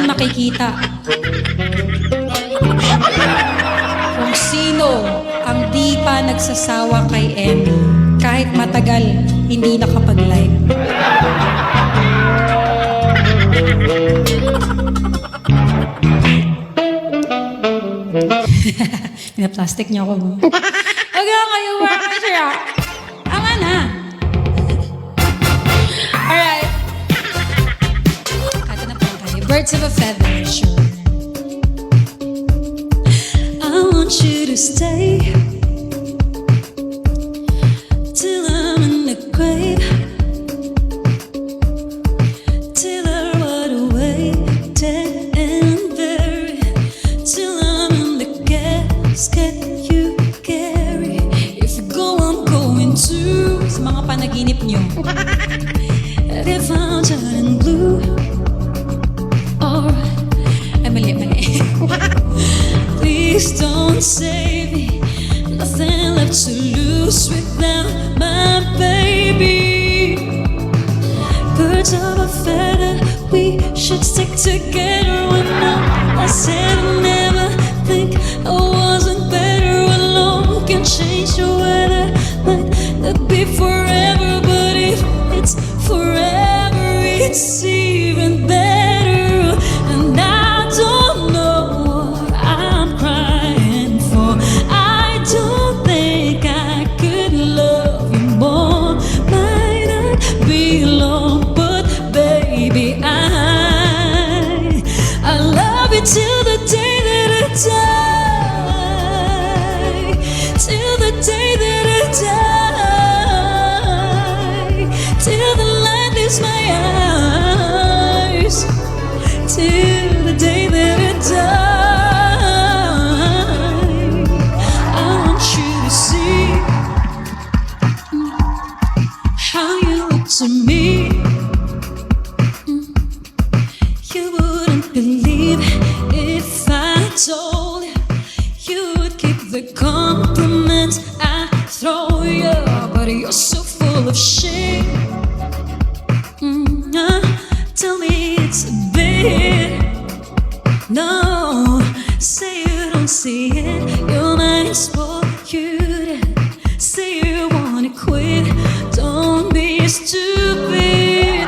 makikita kung sino ang di pa nagsasawa kay Emie kahit matagal hindi nakapag-live. Pinaplastic niyo ako. Hanggang kayo ba siya? Ama na. Alright. Kata na po tayo. Birds of a feather, sure. I want you to stay till I'm in the grave, till I rot away, dead and buried, till I'm in the casket you carry. If you go, I'm going to. Sa mga panaginip nyo. If I'm turning blue, alright. Ay, mali. Please don't save me. Nothing left to lose without my baby. Birds of a feather, we should stick together. When I said I'd never think I wasn't better alone. Can change the weather, might not be forever, but if it's forever, it's even better. And I don't know what I'm crying for. I don't think I could love you more. Might not be long, but baby, I love you till the day that I die. Till the day that I die. Till the light leaves my eyes. Till the day that I die. I want you to see how you look to me. You wouldn't believe if I told you. You would keep the compliments I throw you, but you're so full of shit. Tell me it's a bit. No, say you don't see it. Your mind's polluted. Say you wanna quit. Don't be stupid.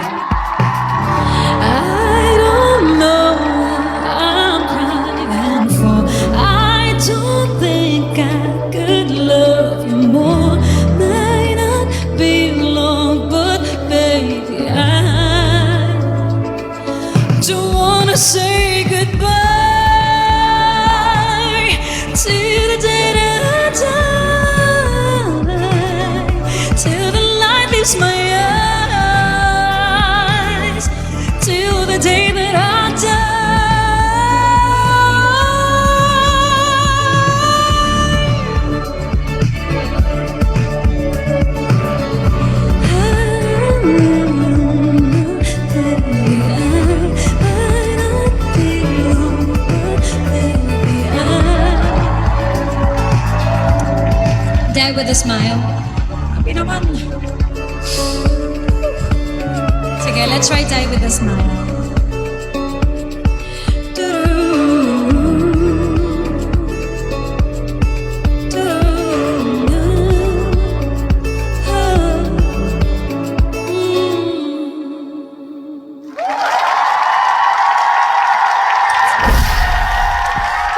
I don't know what I'm crying for. I don't think I could love you more. Might not be long, but baby, I don't wanna say goodbye till the day that I die, till the light leaves my eyes, till the day that I die. Die with a smile. Happy naman. Sige, let's try die with a smile.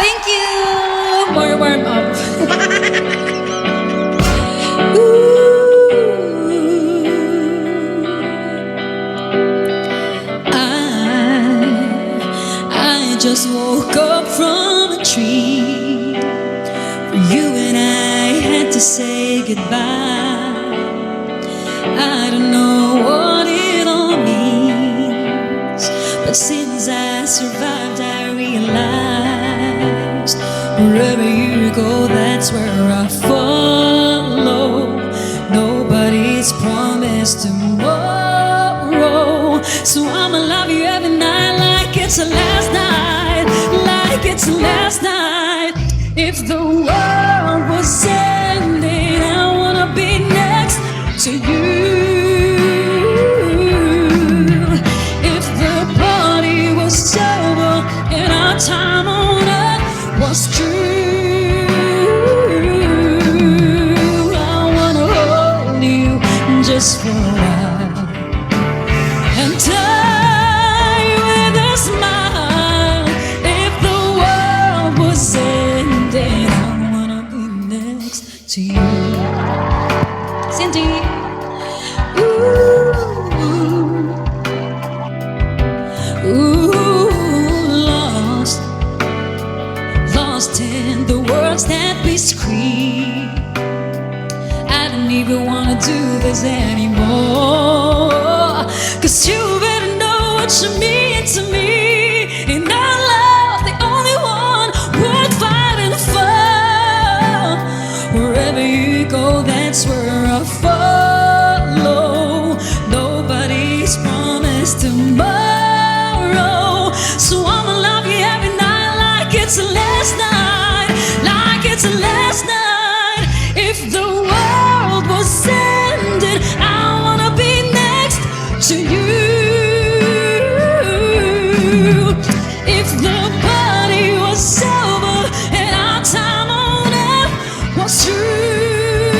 Thank you. More warm up. I just woke up from a dream where you and I had to say goodbye. I don't know what it all means, but since I survived, I realized wherever you go, that's where I follow. Nobody's promised tomorrow, so I'ma love you every night like it's the last night, like it's the last night. If the world was ending, I wanna be next to you. If the party was over, even wanna do this anymore. 'Cause you better know what you mean to me. In our love, the only one worth fighting for. Wherever you go, that's where I follow. Nobody's promised tomorrow, so I'ma love you every night like it's the last night, like it's the last night. If the world was ending, I wanna be next to you. If the party was over and our time on earth was through,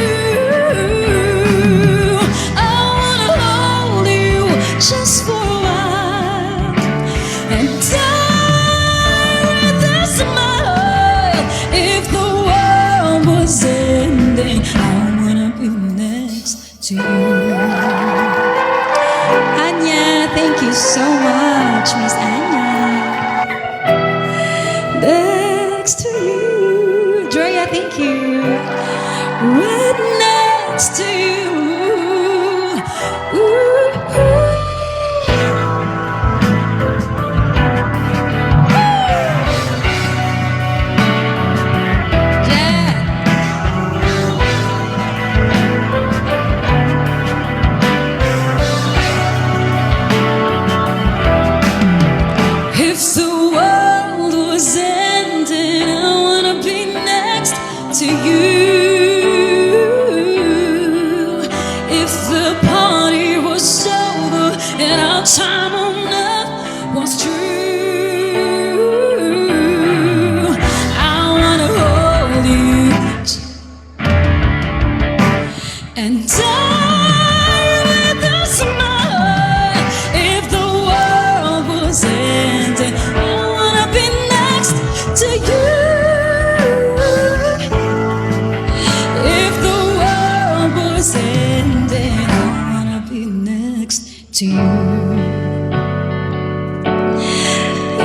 I wanna hold you just for a while and die with this in my heart. If the world was ending, I wanna be next to you. Anya, thank you so much, Miss Anya. Next to you. Drea, thank you. Right next to you. Ooh. Yeah. If the world was ending, I wanna be next to you. If the party was over and our time on earth was true, I wanna hold you and die with this in my heart. If the world was ending, I wanna be next to you. If the world was ending, I wanna be next to you.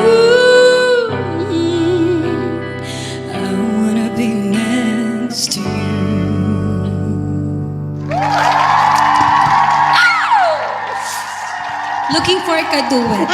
Ooh, I wanna be next to you. Looking for a kaduet.